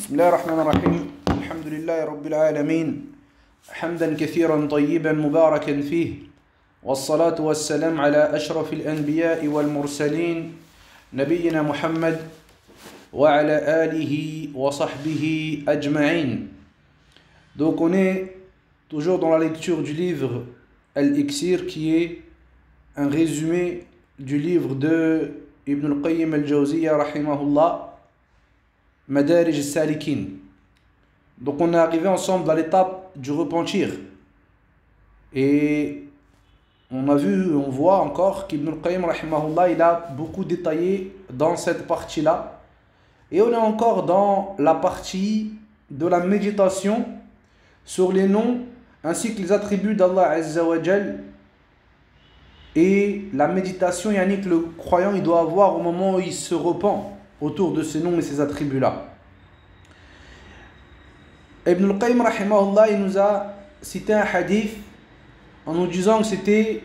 بسم الله الرحمن الرحيم الحمد لله رب العالمين حمدا كثيرا طيبا مباركا فيه والصلاة والسلام على أشرف الأنبياء والمرسلين نبينا محمد وعلى آله وصحبه أجمعين. Donc on est toujours dans la lecture du livre Al-Iksir qui est un résumé du livre de Ibn al-Qayyim al-Jawziyya rahimahullah, Madarij al-Salikin. Donc on est arrivé ensemble à l'étape du repentir. Et on voit encore qu'Ibn al-Qayyim rahimahullah, il a beaucoup détaillé dans cette partie-là. Et on est encore dans la partie de la méditation sur les noms ainsi que les attributs d'Allah Azza wa Jal. Et la méditation, yani que le croyant il doit avoir au moment où il se repent autour de ces noms et ces attributs-là. Ibn al-Qayyim rahimahullah, il nous a cité un hadith en nous disant que c'était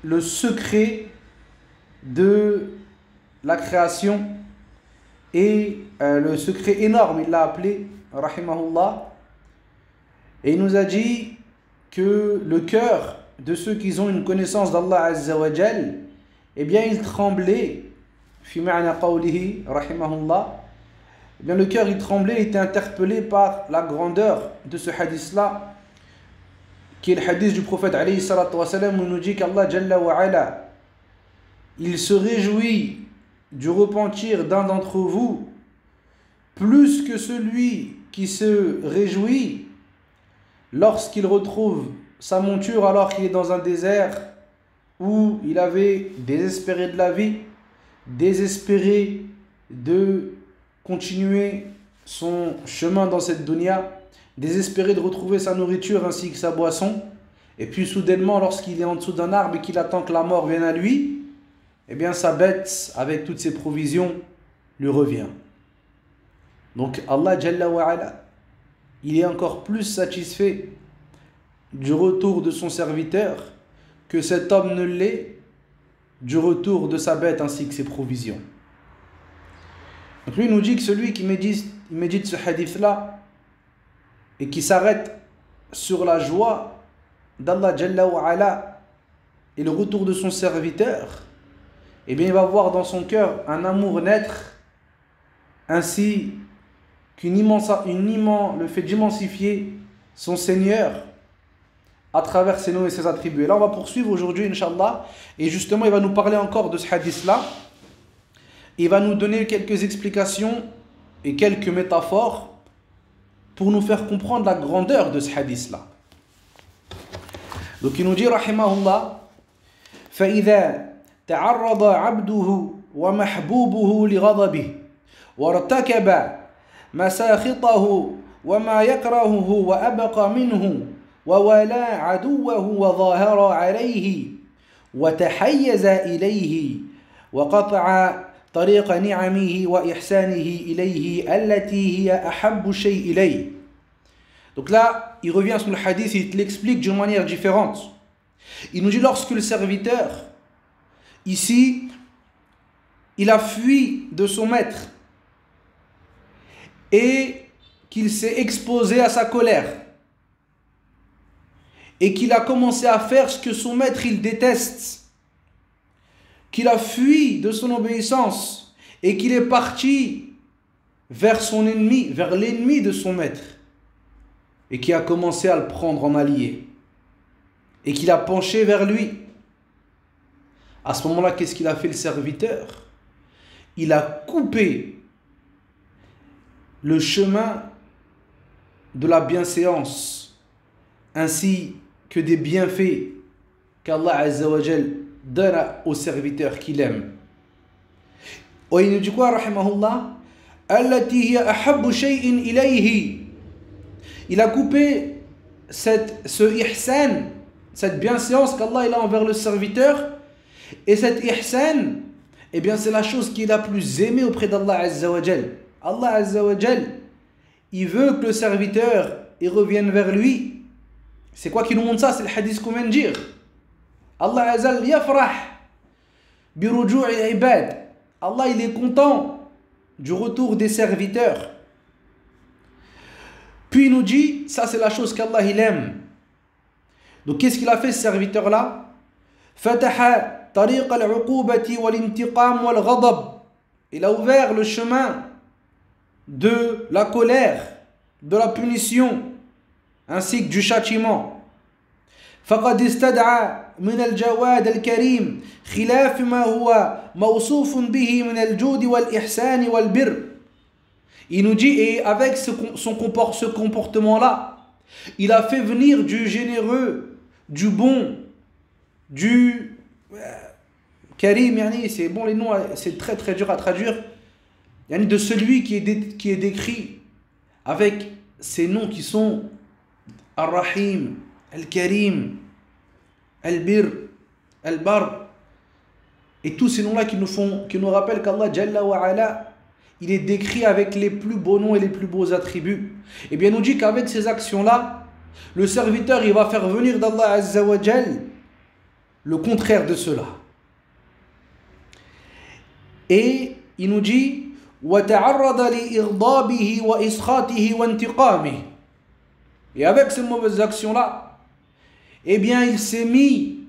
le secret de la création et le secret énorme, il l'a appelé rahimahullah, et il nous a dit que le cœur de ceux qui ont une connaissance d'Allah Azza wa Jal, eh bien il tremblait, fi ma'na qawlihi rahimahullah, eh bien le cœur il tremblait, il était interpellé par la grandeur de ce hadith-là, qui est le hadith du prophète alayhi salatu wa salam, où il nous dit qu'Allah Jalla wa Ala, il se réjouit du repentir d'un d'entre vous plus que celui qui se réjouit lorsqu'il retrouve sa monture alors qu'il est dans un désert où il avait désespéré de la vie, désespéré de continuer son chemin dans cette dunya, désespéré de retrouver sa nourriture ainsi que sa boisson, et puis soudainement lorsqu'il est en dessous d'un arbre et qu'il attend que la mort vienne à lui, eh bien sa bête avec toutes ses provisions lui revient. Donc Allah Jalla wa Ala, il est encore plus satisfait du retour de son serviteur que cet homme ne l'est du retour de sa bête ainsi que ses provisions. Donc lui il nous dit que celui qui médite ce hadith là et qui s'arrête sur la joie d'Allah Jalla wa Ala et le retour de son serviteur, eh bien il va voir dans son cœur un amour naître ainsi le fait d'immensifier son Seigneur à travers ses noms et ses attributs. Et là on va poursuivre aujourd'hui Inch'Allah, et justement il va nous parler encore de ce hadith là, il va nous donner quelques explications et quelques métaphores pour nous faire comprendre la grandeur de ce hadith là. Donc il nous dit rahimahullah, فإذا تعرض عبده ومحبوبه لغضبه وارتكب مساخطه وما يكرهه وأبقى منه ووالى عدوه وظاهر عليه وتحيز إليه وقطع طريق نعمه وإحسانه إليه التي هي أحب شيء إليه. Donc là, il revient sur le hadith, il l'explique d'une manière différente. Il nous dit lorsque le serviteur, ici, il a fui de son maître et qu'il s'est exposé à sa colère et qu'il a commencé à faire ce que son maître il déteste, qu'il a fui de son obéissance et qu'il est parti vers son ennemi, vers l'ennemi de son maître, et qui a commencé à le prendre en allié et qu'il a penché vers lui. À ce moment-là, qu'est-ce qu'il a fait le serviteur? Il a coupé le chemin de la bienséance ainsi que des bienfaits qu'Allah Azza wa Jal donne aux serviteurs qu'il aime. Et il nous dit quoi, rahimahullah? Allati hiya ahabbu shay'in ilayhi. Il a coupé ce ihsan, cette bienséance qu'Allah a envers le serviteur, et cette ihsan, eh bien c'est la chose qui est la plus aimée auprès d'Allah Azza wa Jal. Allah Azza wa Jal, il veut que le serviteur il revienne vers lui. C'est quoi qui nous montre ça? C'est le hadith qu'on vient de dire. Allah Azza wa Jal yafrah bi ruju'i ibad. Allah il est content du retour des serviteurs. Puis il nous dit, ça c'est la chose qu'Allah il aime. Donc qu'est-ce qu'il a fait ce serviteur-là? Fataha tariq al-uqubati wal-intiqam wal-ghadab. Il a ouvert le chemin de la colère, de la punition, ainsi que du châtiment. فقد استدعى من الجواد الكريم خلاف ما هو موصوف به من الجود والإحسان والبر. Il nous dit, et avec ce comportement-là, il a fait venir du généreux, du bon, du Karim, yani, c'est bon les noms, c'est très très dur à traduire, yani, de celui qui est décrit avec ces noms qui sont Ar-Rahim, Al-Karim, Al-Bir, Al-Bar, et tous ces noms-là qui nous rappellent qu'Allah Jalla wa Ala, il est décrit avec les plus beaux noms et les plus beaux attributs. Et bien, il nous dit qu'avec ces actions-là, le serviteur, il va faire venir d'Allah Azza wa Jal le contraire de cela. Et il nous dit وَتَعَرَّضَ لِإِغْضَابِهِ وَإِسْخَاتِهِ وَانْتِقَامِهِ. Et avec ces mauvaises actions-là, eh bien, il s'est mis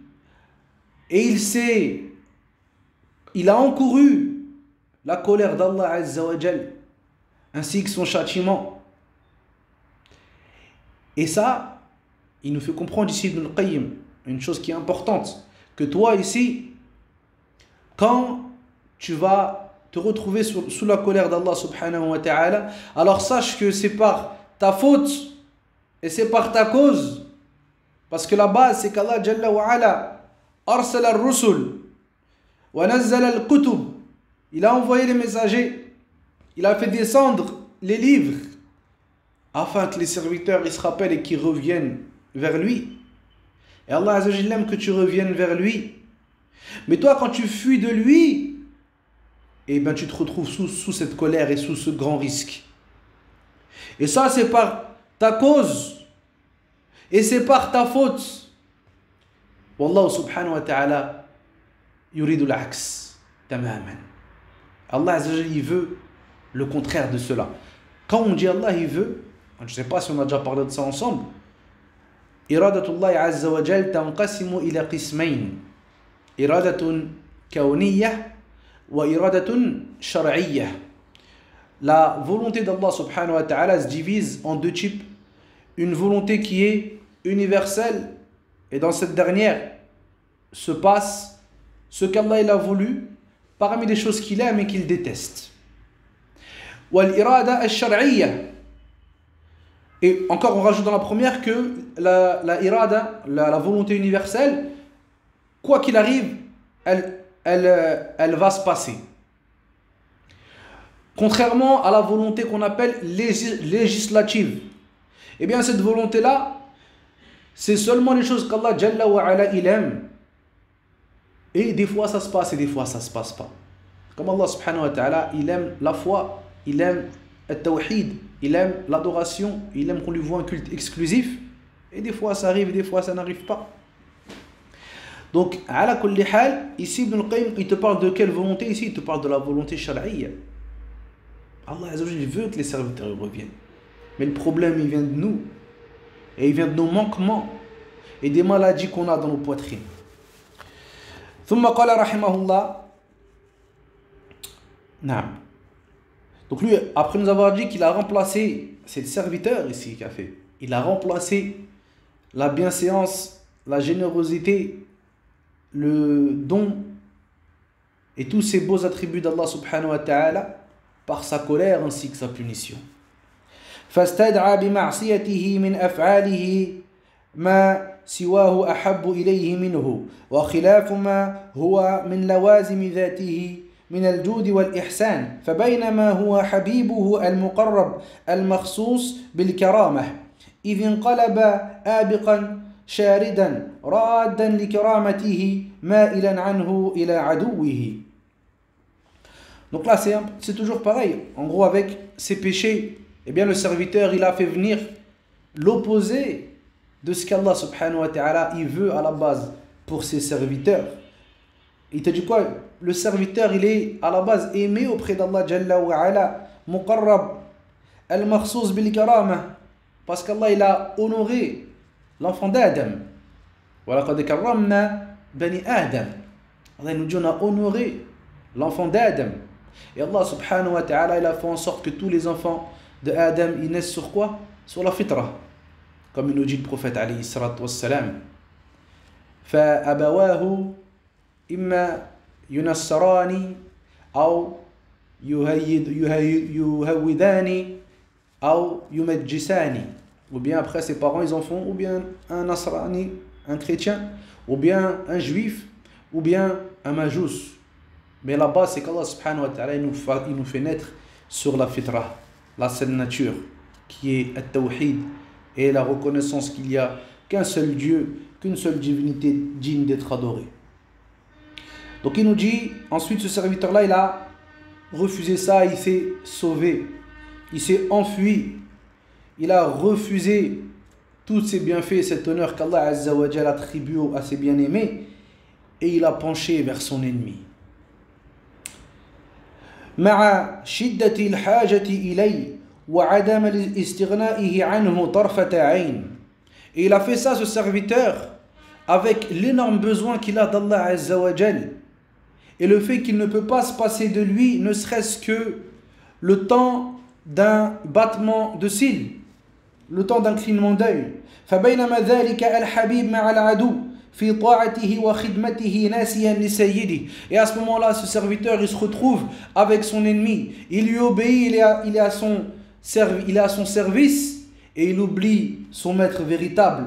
et il a encouru la colère d'Allah Azza wa Jal, ainsi que son châtiment. Et ça, il nous fait comprendre ici Ibn al-Qayyim une chose qui est importante, que toi ici, quand tu vas te retrouver sous la colère d'Allah subhanahu wa ta'ala, alors sache que c'est par ta faute et c'est par ta cause, parce que la base c'est qu'Allah Jalla wa Ala arsala al-rusul wa nazzala al-kutub. Il a envoyé les messagers, il a fait descendre les livres, afin que les serviteurs ils se rappellent et qu'ils reviennent vers lui. Et Allah Azza wa Jalla aime que tu reviennes vers lui. Mais toi, quand tu fuis de lui, eh ben, tu te retrouves sous cette colère et sous ce grand risque. Et ça, c'est par ta cause. Et c'est par ta faute. Wallahu subhanahu wa ta'ala yuridu al-aks tamaman. Allah Azza wa Jalla, il veut le contraire de cela. Quand on dit Allah, il veut, je ne sais pas si on a déjà parlé de ça ensemble, Iradatullah Azza wa Jalla tanqasimu ila qismayn. Iradatun kawniyah wa iradatun shar'iyyah. La volonté d'Allah subhanahu wa ta'ala se divise en deux types. Une volonté qui est universelle, et dans cette dernière se passe ce qu'Allah il a voulu parmi les choses qu'il aime et qu'il déteste. Wal irada al-shar'iyyah. Et encore on rajoute dans la première que la irada, la volonté universelle, quoi qu'il arrive, elle va se passer. Contrairement à la volonté qu'on appelle législative. Eh bien cette volonté-là, c'est seulement les choses qu'Allah Jalla wa Ala il aime. Et des fois ça se passe et des fois ça se passe pas. Comme Allah subhanahu wa ta'ala, il aime la foi, il aime le tawhid, il aime l'adoration, il aime qu'on lui voit un culte exclusif. Et des fois ça arrive et des fois ça n'arrive pas. Donc, ala kulli hal, ici Ibn al-Qayyim, il te parle de quelle volonté ici? Il te parle de la volonté shar'iyya. Allah Azza wa Jalla veut que les serviteurs reviennent. Mais le problème, il vient de nous. Et il vient de nos manquements et des maladies qu'on a dans nos poitrines. ثم قال رحمه الله. نعم. Donc lui, après nous avoir dit qu'il a remplacé, c'est le serviteur ici qui a fait, il a remplacé la bienséance, la générosité, le don et tous ces beaux attributs d'Allah subhanahu wa ta'ala par sa colère ainsi que sa punition. فاستدعى بمعصيته من أفعاله ما سواه أحب إليه منه وخلاف ما هو من لوازم ذاته من الجود والإحسان فبينما هو حبيبه المقرب المخصوص بالكرامة إذ انقلب آبقا شاردا رادا لكرامته مائلا عنه إلى عدوه. Donc là c'est toujours pareil. En gros avec ses péchés, eh bien le serviteur il a fait venir l'opposé de ce qu'Allah subhanahu wa ta'ala il veut à la base pour ses serviteurs. Il te dit quoi? Le serviteur il est à la base aimé auprès d'Allah Jalla wa Ala, muqarrab, al-makhsouz bil karama, Parce qu'Allah il a honoré l'enfant d'Adam. وَلَقَدْ كَرَّمْنَا بَنِي آدَمَ. Allah nous dit on a honoré l'enfant d'Adam. Et Allah subhanahu wa ta'ala il a fait en sorte que tous les enfants de Adam ils naissent sur quoi? Sur la fitra. Comme il nous dit le prophète alayhi salatu wassalam. فَأَبَوَاهُ إِمَّا يُنَصَّرَانِ أو يهوداني أو يمجساني. Ou bien après ses parents ils en font ou bien un nasrani, un chrétien, ou bien un juif, ou bien un majous. Mais la base c'est qu'Allah subhanahu wa ta'ala il nous fait naître sur la fitra, la saine nature, qui est at-tawhid et la reconnaissance qu'il n'y a qu'un seul Dieu, qu'une seule divinité digne d'être adorée. Donc il nous dit, ensuite ce serviteur-là, il a refusé ça, il s'est sauvé, il s'est enfui, il a refusé tous ces bienfaits, cet honneur qu'Allah Azza wa Jalla attribue à ses bien-aimés, et il a penché vers son ennemi. مع شدة الحاجة إليه وعدم استغنائه عنه طرفة عين. Et il a fait ça, ce serviteur, avec l'énorme besoin qu'il a d'Allah Azza wa Jalla. Et le fait qu'il ne peut pas se passer de lui, ne serait-ce que le temps d'un battement de cils, le temps d'un clignement d'œil. فبينما ذلك الحبيب مع العدو في طاعته وخدمته ناسيا لسيده. Et à ce moment-là, ce serviteur, il se retrouve avec son ennemi. Il lui obéit, il est à son service et il oublie son maître véritable.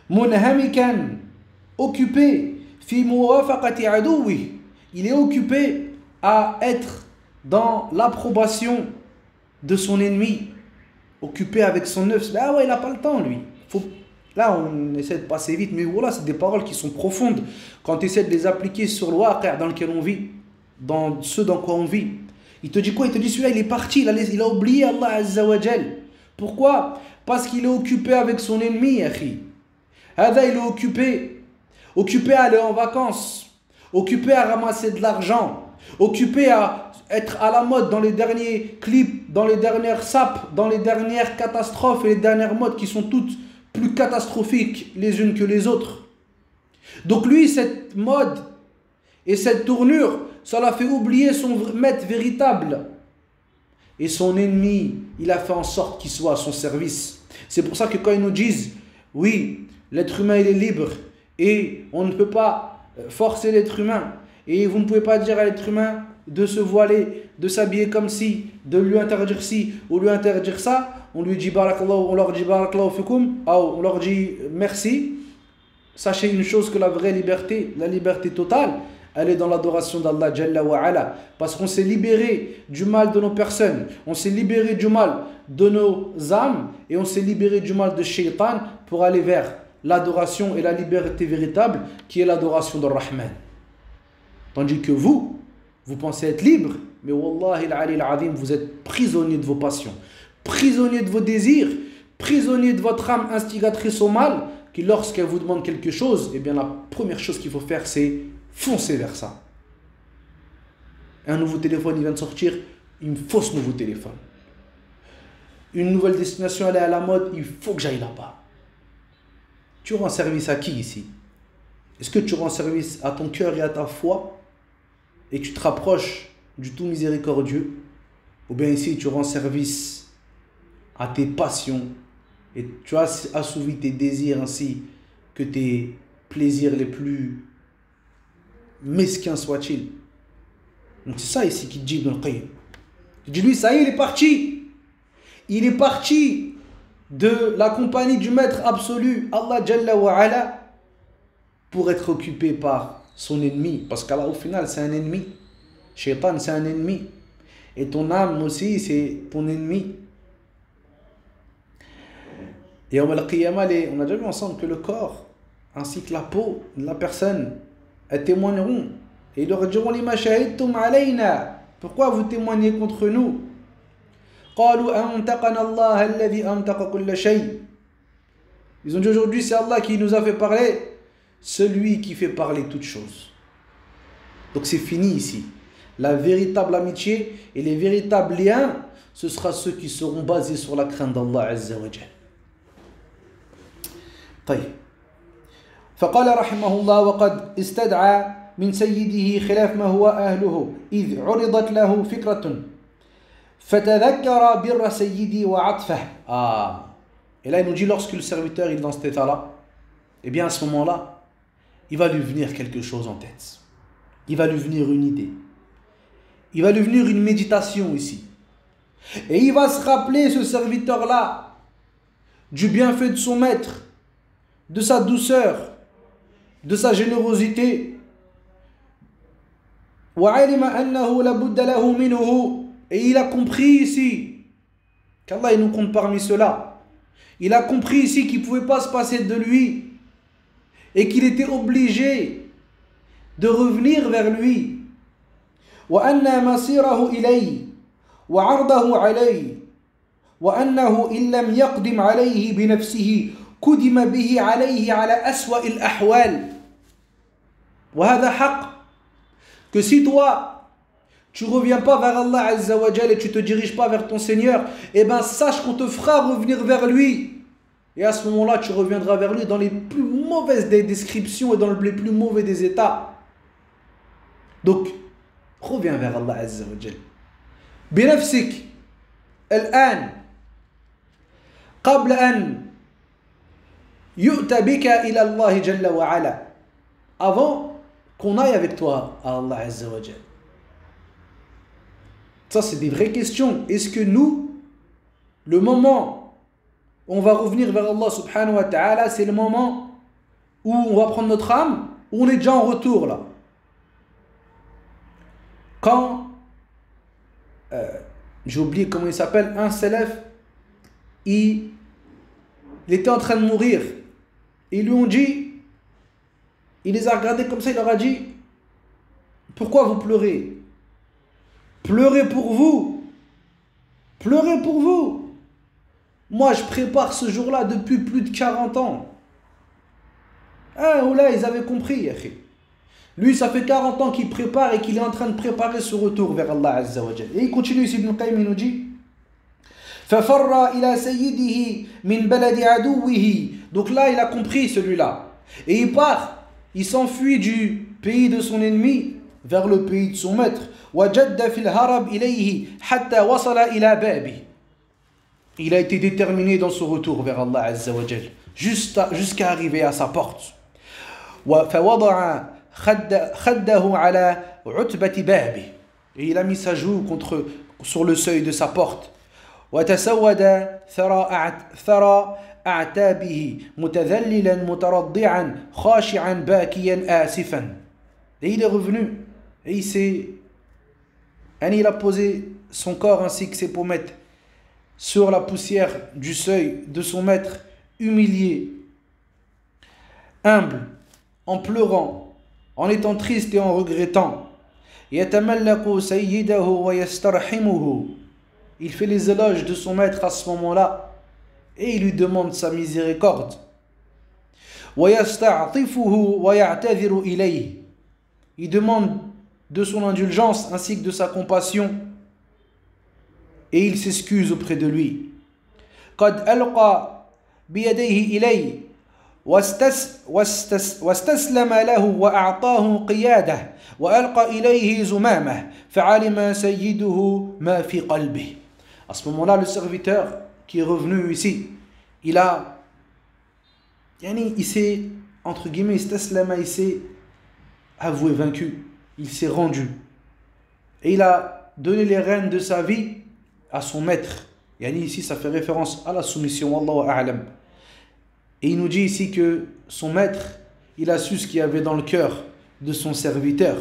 منهمكا, occupé. Il est occupé à être dans l'approbation de son ennemi, occupé avec son œuf. Ah ouais, il n'a pas le temps lui. Là on essaie de passer vite, mais voilà, c'est des paroles qui sont profondes quand tu essaies de les appliquer sur le waqi' dans lequel on vit, dans ce dans quoi on vit. Il te dit quoi? Il te dit celui-là il est parti, il a oublié Allah Azza wa Jal. Pourquoi? Parce qu'il est occupé avec son ennemi, akhi. Hada, il est occupé à aller en vacances, occupé à ramasser de l'argent, occupé à être à la mode dans les derniers clips, dans les dernières sapes, dans les dernières catastrophes et les dernières modes qui sont toutes plus catastrophiques les unes que les autres. Donc lui, cette mode et cette tournure, ça l'a fait oublier son maître véritable. Et son ennemi, il a fait en sorte qu'il soit à son service. C'est pour ça que quand ils nous disent, oui, l'être humain il est libre, et on ne peut pas forcer l'être humain. Et vous ne pouvez pas dire à l'être humain de se voiler, de s'habiller comme ci, de lui interdire ci ou lui interdire ça. On lui dit barakallahu, on leur dit barakallahu fikum, on leur dit merci. Sachez une chose, que la vraie liberté, la liberté totale, elle est dans l'adoration d'Allah Jalla wa Ala. Parce qu'on s'est libéré du mal de nos personnes, on s'est libéré du mal de nos âmes et on s'est libéré du mal de Shaitan pour aller vers l'adoration et la liberté véritable qui est l'adoration de Rahman. Tandis que vous pensez être libre, mais Wallahi al-Ali al-Azim, vous êtes prisonnier de vos passions, prisonnier de vos désirs, prisonnier de votre âme instigatrice au mal, qui lorsqu'elle vous demande quelque chose, eh bien la première chose qu'il faut faire c'est foncer vers ça. Un nouveau téléphone il vient de sortir, il me faut ce nouveau téléphone. Une nouvelle destination elle est à la mode, il faut que j'aille là-bas. Tu rends service à qui ici? Est-ce que tu rends service à ton cœur et à ta foi et que tu te rapproches du tout miséricordieux? Ou bien ici tu rends service à tes passions et tu as assouvi tes désirs ainsi que tes plaisirs les plus mesquins soient-ils? Donc c'est ça ici qui dit Ibn al-Qayyim. Il dit lui ça y est, il est parti. Il est parti de la compagnie du maître absolu, Allah Jalla wa Ala, pour être occupé par son ennemi. Parce qu'Allah au final c'est un ennemi. Shaitan c'est un ennemi. Et ton âme aussi c'est ton ennemi. Et on a déjà vu ensemble que le corps ainsi que la peau de la personne, elles témoigneront. Et ils leur diront lima shahidtum alayna. Pourquoi vous témoignez contre nous? Ils ont dit aujourd'hui c'est Allah qui nous a fait parler, celui qui fait parler toutes choses. Donc c'est fini ici. La véritable amitié et les véritables liens ce sera ceux qui seront basés sur la crainte d'Allah Azza wa Jal. طيب فقال رحمه الله وقد استدعى من سيده خلاف ما هو أهله إذ عرضت له فكرة فتذكر بر سيدي وعطفه. Et là il nous dit, lorsque le serviteur est dans cet état-là, et bien à ce moment-là, il va lui venir quelque chose en tête. Il va lui venir une idée. Il va lui venir une méditation ici. Et il va se rappeler, ce serviteur-là, du bienfait de son maître, de sa douceur, de sa générosité. وَعَلِمَ أَنَّهُ لَبُدَّ لَهُ مِنْهُ. Et il a compris ici qu'Allah il nous compte parmi ceux-là. Il a compris ici qu'il ne pouvait pas se passer de lui et qu'il était obligé de revenir vers lui. وَأَنَّ مَصِيرَهُ إِلَيْهِ وَعَرْضَهُ عَلَيْهِ وَأَنَّهُ إِن لَّمْ يَقْدِمْ عَلَيْهِ بِنَفْسِهِ كُدِمَ بِهِ عَلَيْهِ عَلَى أَسْوَأِ الْأَحْوَالِ. وَهَذَا حَقٌّ. Que si toi, tu ne reviens pas vers Allah Azza wa Jal et tu ne te diriges pas vers ton Seigneur, eh bien sache qu'on te fera revenir vers lui. Et à ce moment-là, tu reviendras vers lui dans les plus mauvaises des descriptions et dans les plus mauvais des états. Donc, reviens vers Allah Azza wa Jal. بنفسك الآن قبل أن يؤتى بك إلى الله جل وعلا. Avant qu'on aille avec toi à Allah Azza wa Jal. Ça, c'est des vraies questions. Est-ce que nous, le moment où on va revenir vers Allah subhanahu wa ta'ala, c'est le moment où on va prendre notre âme, ou on est déjà en retour là? Quand, j'ai oublié comment il s'appelle, un salaf, il était en train de mourir. Ils lui ont dit, il les a regardés comme ça, il leur a dit, pourquoi vous pleurez? Pleurez pour vous. Pleurez pour vous. Moi, je prépare ce jour-là depuis plus de 40 ans. Ah, ou là, ils avaient compris. Lui, ça fait 40 ans qu'il prépare et qu'il est en train de préparer ce retour vers Allah Azza wa Jal. Et il continue ici, Ibn Qayyim, il nous dit فَفَرَّ إِلَى سَيِّدِهِ مِنْ بَلَدِ عَدُوِّهِ. Donc là, il a compris celui-là. Et il part, il s'enfuit du pays de son ennemi vers le pays de son maître. وَجَدَّ فِي الْهَرَبِ إِلَيْهِ حَتَّى وَصَلَ إِلَى بَابِهِ. Il a été déterminé dans son retour vers Allah Azza wa Jal, jusqu'à arriver à sa porte. فَوَضَعَ خَدَّهُ عَلَى عُتْبَةِ بَابِهِ. Et il a mis sa joue sur le seuil de sa porte. وَتَسَوَّدَ ثَرَى أَعْتَابِهِ مُتَذَلِّلًا مُتَرَضِّعًا خَاشِعًا بَاكِيًا آسِفًا. Et il est revenu et il a posé son corps ainsi que ses pommettes sur la poussière du seuil de son maître, humilié, humble, en pleurant, en étant triste et en regrettant. يَتَمَلَّقُ سَيِّدَهُ وَيَسْتَرْحِمُهُ. Il fait les éloges de son maître à ce moment-là et il lui demande sa miséricorde. وَيَسْتَعْطِفُهُ وَيَعْتَذِرُ إِلَيْهِ. Il demande de son indulgence ainsi que de sa compassion et il s'excuse auprès de lui. قد ألقى بيديه إليه واستسلم له وأعطاه قياده وألقى إليه زمامه فعلم سيده ما في قلبه. À ce moment-là, le serviteur qui est revenu ici, il s'est, entre guillemets, il s'est avoué vaincu, il s'est rendu et il a donné les rênes de sa vie à son maître. Ici ça fait référence à la soumission, Wallahu a'lam. Et il nous dit ici que son maître, il a su ce qu'il y avait dans le cœur de son serviteur.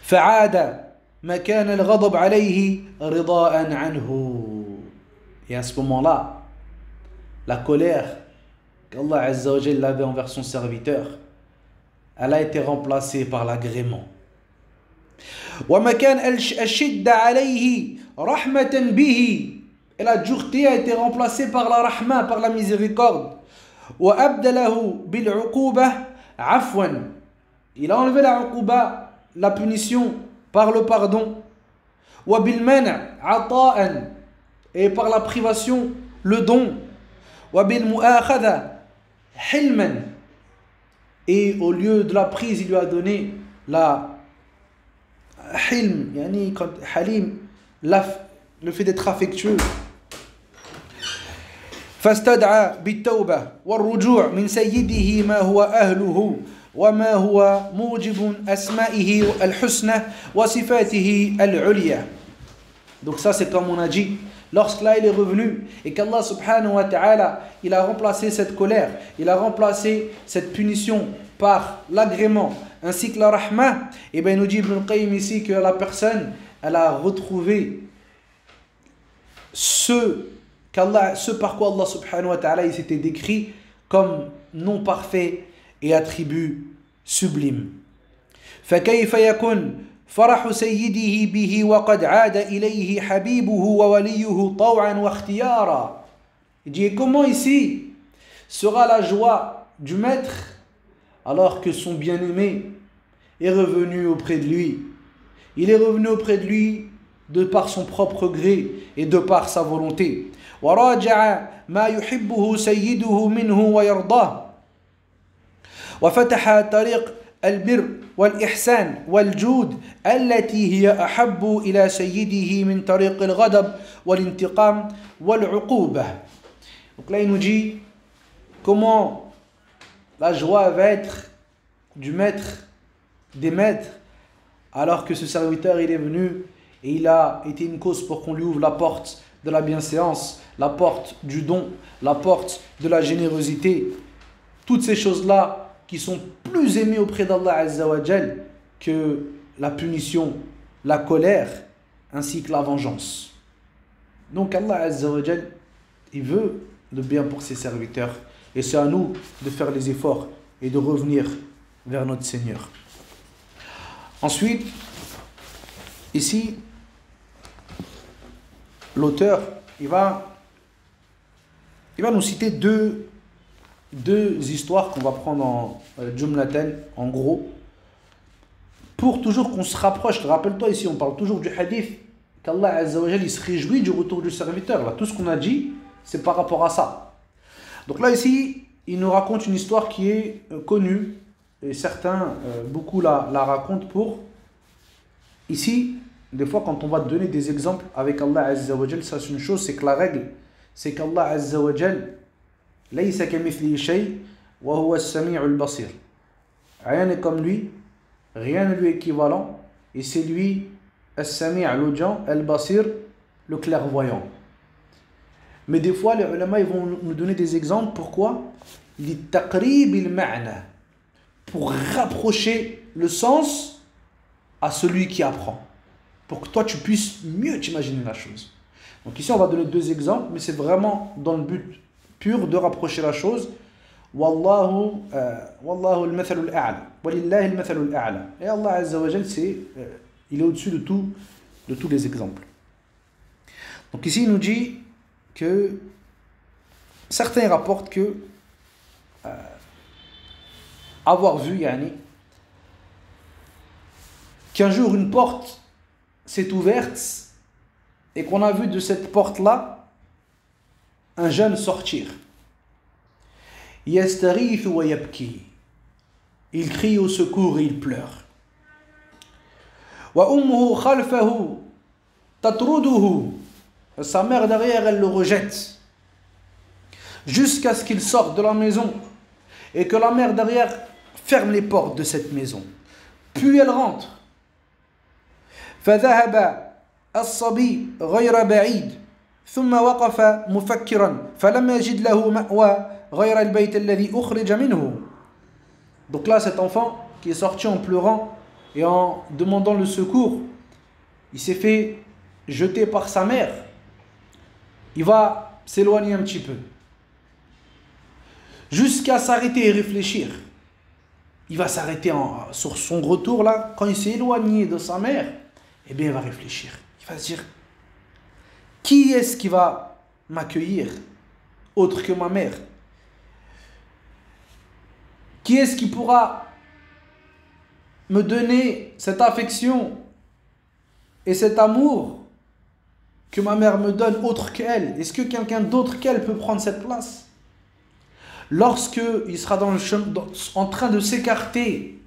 فَعَادَ مَكَانَ الْغَضَبْ عَلَيْهِ رِضَاءً عَنْهُ. Et à ce moment-là, la colère qu'Allah Azza wa Jalla avait envers son serviteur, elle a été remplacée par l'agrément. وَمَكَانَ الشِّدَّ عَلَيْهِ رَحْمَةً بِهِ. Et la dureté a été remplacée par la rahma, par la miséricorde. وَأَبْدَلَهُ بِالْعُقُوبَةِ عَفْوًا. Il a enlevé la uquba, la punition, par le pardon. وبالمنع عطاء, et par la privation le don, وبالمؤاخذة حلما, et au lieu de la prise il lui a donné la hilm, yani quand halim, le fait d'être affectueux. فاستدعى بالتوبة والرجوع من سيده ما هو أهله وما هو موجب أسمائه الحسنى وصفاته العليا. Donc ça c'est comme on a dit, lorsque là il est revenu et qu'Allah subhanahu wa ta'ala il a remplacé cette colère, il a remplacé cette punition par l'agrément ainsi que la rahma, et bien il nous dit Ibn al-Qayyim ici que la personne elle a retrouvé ce par quoi Allah subhanahu wa ta'ala il s'était décrit comme nom parfait et attribut sublime. فكيف يكون فرح سيده به وقد عاد إليه حبيبه ووليه طوعا واختيارا. Il dit comment ici sera la joie du maître alors que son bien-aimé est revenu auprès de lui. Il est revenu auprès de lui de par son propre gré et de par sa volonté. وراجع ما يحبه سيده منه ويرضاه وفتح طريق البر والإحسان والجود التي هي أحب إلى سيده من طريق الغضب والانتقام والعقوبة. Donc là il nous dit comment la joie va être du maître des maîtres alors que ce serviteur il est venu et il a été une cause pour qu'on lui ouvre la porte de la bienséance, la porte du don, la porte de la générosité. Toutes ces choses-là qui sont plus aimées auprès d'Allah Azza wa Jal que la punition, la colère, ainsi que la vengeance. Donc Allah Azza wa Jal, il veut le bien pour ses serviteurs. Et c'est à nous de faire les efforts et de revenir vers notre Seigneur. Ensuite, ici, l'auteur, il va nous citer deux histoires qu'on va prendre en jumlatan, en gros, pour toujours qu'on se rapproche. Rappelle-toi ici, on parle toujours du hadith, qu'Allah Azza wa Jal, il se réjouit du retour du serviteur. Là, tout ce qu'on a dit, c'est par rapport à ça. Donc là, ici, il nous raconte une histoire qui est connue, et certains, beaucoup la racontent pour... Ici, des fois, quand on va te donner des exemples avec Allah Azza wa Jal, ça c'est une chose, c'est que la règle, c'est qu'Allah Azza wa Jal, laysa kamithlihi shay wa huwa as-sami'ul basir. Rien n'est comme lui, rien ne lui est équivalent, et c'est lui, as-sami' l'audient, al-basir, le clairvoyant. Mais des fois, les ulama, ils vont nous donner des exemples. Pourquoi? Li-taqrib il-ma'na, pour rapprocher le sens à celui qui apprend, pour que toi tu puisses mieux t'imaginer la chose. Donc ici on va donner deux exemples, mais c'est vraiment dans le but pur de rapprocher la chose. Wallahu al-mathalu al-a'la, walillahi al-mathalu al-a'la. Et Allah Azza wa Jal, il est au-dessus de tous les exemples. Donc ici il nous dit que certains rapportent que avoir vu qu'un jour une porte s'est ouverte et qu'on a vu de cette porte-là un jeune sortir. Yastaghithu wa yabki. Il crie au secours et il pleure. Wa ummuhu khalfahu tatruduhu. Sa mère derrière, elle le rejette. Jusqu'à ce qu'il sorte de la maison et que la mère derrière ferme les portes de cette maison. Puis elle rentre. فذهب الصبي غير بعيد ثم وقف مفكرا فلم يجد له مأوى غير البيت الذي أخرج منه. Donc là, cet enfant qui est sorti en pleurant et en demandant le secours, il s'est fait jeter par sa mère. Il va s'éloigner un petit peu jusqu'à s'arrêter et réfléchir. Il va s'arrêter sur son retour là, quand il s'est éloigné de sa mère. Eh bien, il va réfléchir. Il va se dire, qui est-ce qui va m'accueillir autre que ma mère? Qui est-ce qui pourra me donner cette affection Et cet amour que ma mère me donne autre qu'elle, est-ce que quelqu'un d'autre qu'elle peut prendre cette place? Lorsque il sera en train de s'écarter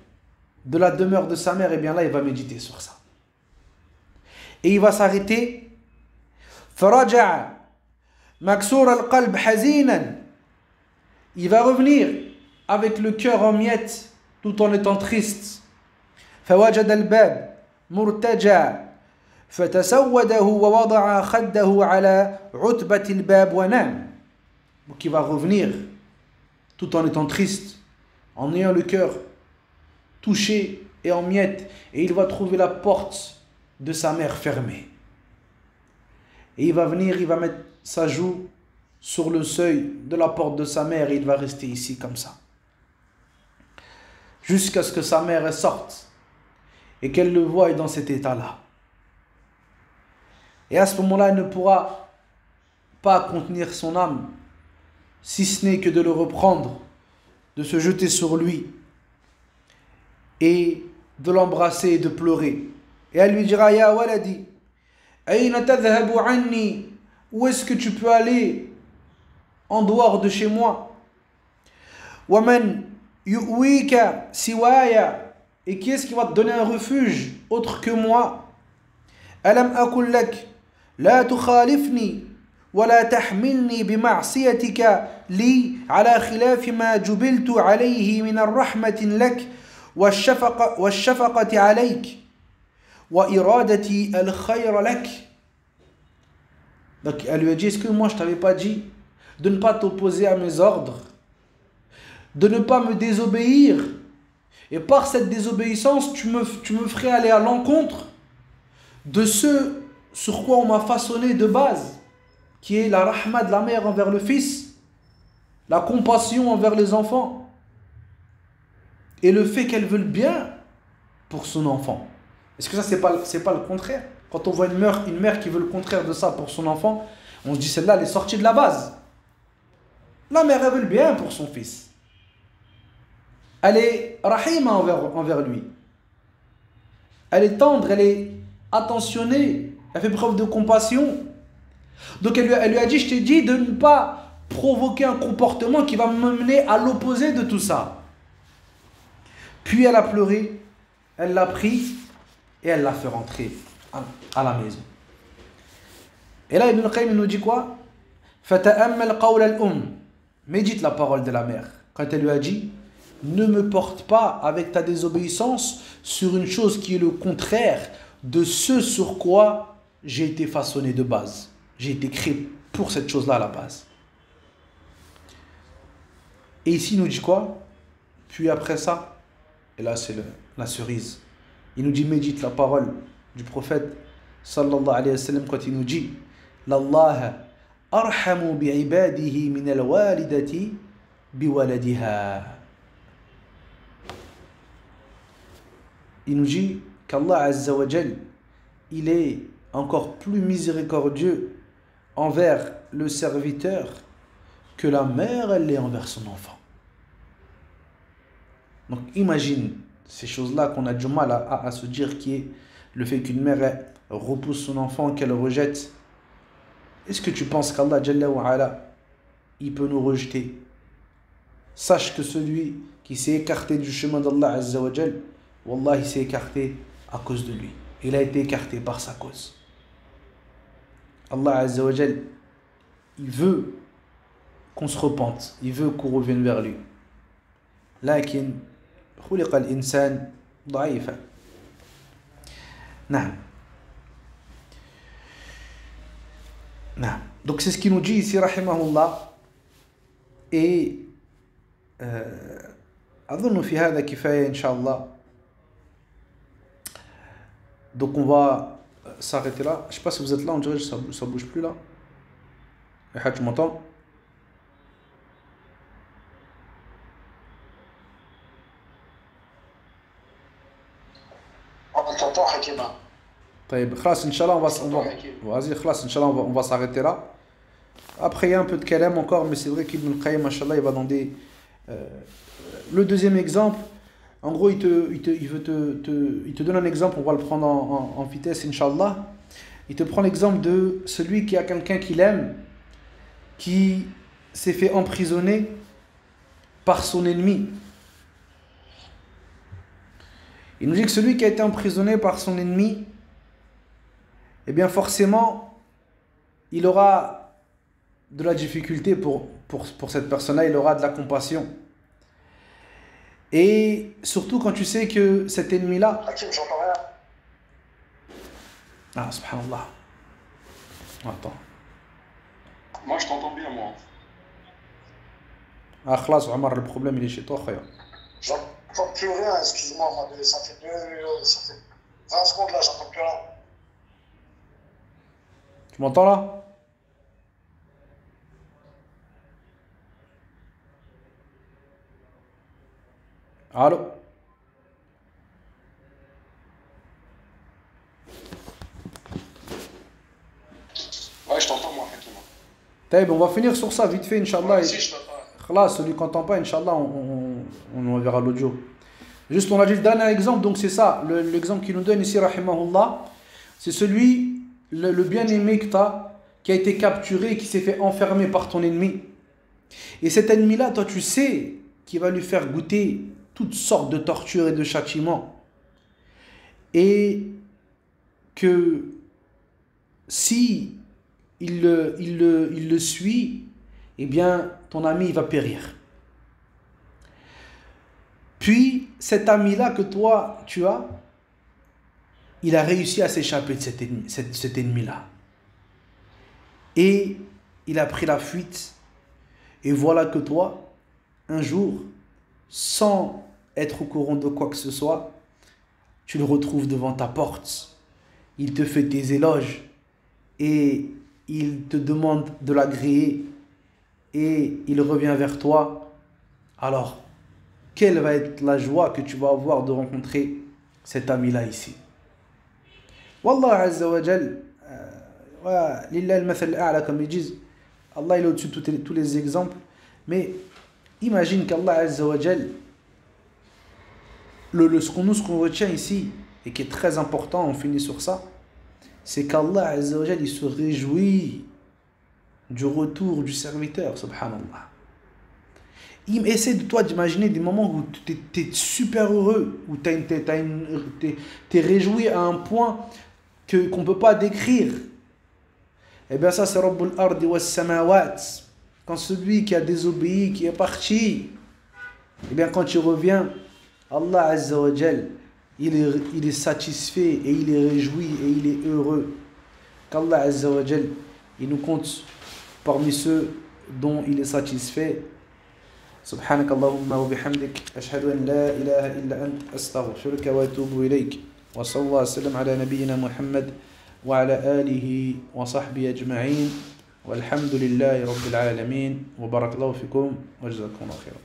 de la demeure de sa mère, et bien là, il va méditer sur ça. Et il va s'arrêter. فَرَجَعَ مَكْسُورَ الْقَلْبِ حَزِينًا. Il va revenir avec le cœur en miettes, tout en étant triste. فَوَجَدَ الْبَابِ مُرْتَجَعَ فَتَسَوَّدَهُ وَوَضَعَ خَدَّهُ عَلَى عُتْبَةِ الْبَابِ وَنَامَ. Donc il va revenir tout en étant triste, en ayant le cœur touché et en miettes, et il va trouver la porte de sa mère fermée. Et il va venir, il va mettre sa joue sur le seuil de la porte de sa mère, et il va rester ici comme ça, jusqu'à ce que sa mère sorte et qu'elle le voie dans cet état-là. Et à ce moment-là, elle ne pourra pas contenir son âme, si ce n'est que de le reprendre, de se jeter sur lui et de l'embrasser et de pleurer. Et elle lui dira: Ya waladi, ayna tadhhabu anni, où est-ce que tu peux aller en dehors de chez moi? Wa man yu'wika siwaya, et qui est-ce qui va te donner un refuge autre que moi? Alam aqul lak la tukhalifni wa la tahmilni bima'siyatika li ala khilafi ma jubiltu alayhi min ar-rahmati lak wash-shafaqati alayk wa iradati al-khayra lak. Donc elle lui a dit: est-ce que moi je t'avais pas dit de ne pas t'opposer à mes ordres, de ne pas me désobéir, et par cette désobéissance tu me ferais aller à l'encontre de ce sur quoi on m'a façonné de base, qui est la rahma de la mère envers le fils, la compassion envers les enfants, et le fait qu'elle veut le bien pour son enfant. Est-ce que ça c'est pas le contraire? Quand on voit une mère qui veut le contraire de ça pour son enfant, on se dit celle-là elle est sortie de la base. La mère elle veut le bien pour son fils, elle est rahima envers lui, elle est tendre, elle est attentionnée, elle fait preuve de compassion. Donc elle lui a dit: je t'ai dit de ne pas provoquer un comportement qui va me mener à l'opposé de tout ça. Puis elle a pleuré, elle l'a pris et elle l'a fait rentrer à la maison. Et là Ibn al-Qayyim nous dit quoi? Fata'ammal qawl al-um, médite la parole de la mère quand elle lui a dit: ne me porte pas avec ta désobéissance sur une chose qui est le contraire de ce sur quoi j'ai été façonné de base. J'ai été créé pour cette chose-là à la base. Et ici, il nous dit quoi? Puis après ça, et là c'est la cerise, il nous dit: médite la parole du prophète sallallahu alayhi wa sallam quand il nous dit: l'Allah arhamu bi'ibadihi min al-walidati biwaladiha. Il nous dit qu'Allah Azza wa Jal, il est encore plus miséricordieux envers le serviteur que la mère elle l'est envers son enfant. Donc imagine ces choses-là qu'on a du mal à se dire, qui est le fait qu'une mère elle repousse son enfant, qu'elle rejette. Est-ce que tu penses qu'Allah Jalla wa Ala il peut nous rejeter? Sache que celui qui s'est écarté du chemin d'Allah Azza wa Jal, Wallah, il s'est écarté à cause de lui. Il a été écarté par sa cause. Allah Azza wa Jal, il veut qu'on se repente, il veut qu'on revienne vers lui. Lakin, khuliqa al-insan da'ifa. Naam. Naam. Donc c'est ce qu'il nous dit ici, rahimahullah. Et أظن في هذا كفاية إن شاء الله. Donc on va s'arrêter là. Je sais pas si vous êtes là, on dirait que ça bouge plus là. Tu m'entends? On t'entend, Hakima. طيب خلاص إن شاء الله vas-y خلاص إن شاء الله on va s'arrêter là. Après il y a un peu de kalam encore, mais c'est vrai qu'Ibn al-Qayyim, machallah, il va dans des... le deuxième exemple, En gros, il te donne un exemple, on va le prendre en vitesse, Inch'Allah. Il te prend l'exemple de celui qui a quelqu'un qu'il aime, qui s'est fait emprisonner par son ennemi. Il nous dit que celui qui a été emprisonné par son ennemi, eh bien forcément, il aura de la difficulté pour cette personne-là, il aura de la compassion. Et surtout quand tu sais que cet ennemi-là... Hakim, j'entends rien. Ah, subhanallah. Attends. Moi, je t'entends bien, moi. Ah, khlas, Omar, le problème, il est chez toi, khaya. J'entends plus rien, excuse-moi. Ça fait 20 secondes là, j'entends plus rien. Tu m'entends là? Allô? Ouais, je t'entends, moi, Hakim. Taïb, on va finir sur ça vite fait, Inch'Allah. Ouais, si, je t'entends. Là, celui qui n'entend pas, Inch'Allah, on verra l'audio. Juste, on a dit le dernier exemple, donc c'est ça. L'exemple qu'il nous donne ici, rahimahullah, c'est celui, le bien-aimé que tu as, qui a été capturé, qui s'est fait enfermer par ton ennemi. Et cet ennemi-là, toi, tu sais qu'il va lui faire goûter toutes sortes de tortures et de châtiments. Et que si il le suit, eh bien, ton ami il va périr. Puis, cet ami-là que toi, tu as, il a réussi à s'échapper de cet ennemi-là. Et il a pris la fuite. Et voilà que toi, un jour, sans être au courant de quoi que ce soit, tu le retrouves devant ta porte. Il te fait des éloges et il te demande de l'agréer et il revient vers toi. Alors, quelle va être la joie que tu vas avoir de rencontrer cet ami-là ici? Wallah Azza wa Jal, lillah al-mathal a'la, comme ils disent, Allah il est au-dessus de tous les exemples, mais imagine qu'Allah Azza wa Jal, ce qu'on retient ici, et qui est très important, on finit sur ça, c'est qu'Allah Azza wa Jal, il se réjouit du retour du serviteur, subhanallah. Essaie de toi d'imaginer des moments où tu es super heureux, où tu es réjoui à un point qu'on ne peut pas décrire. Eh bien ça c'est Rabbul Ardi was Samawat. Quand celui qui a désobéi, qui est parti, eh bien quand il revient, Allah Azza wa Jal, il est satisfait et il est réjoui et il est heureux. Qu'Allah Azza wa Jal, il nous compte parmi ceux dont il est satisfait. سبحانك اللهم وبحمدك أشهد أن لا إله إلا أنت أستغفرك وأتوب إليك وصلى الله وسلم على نبينا محمد وعلى آله وصحبه أجمعين والحمد لله رب العالمين وبارك الله فيكم وجزاكم الله خيرا.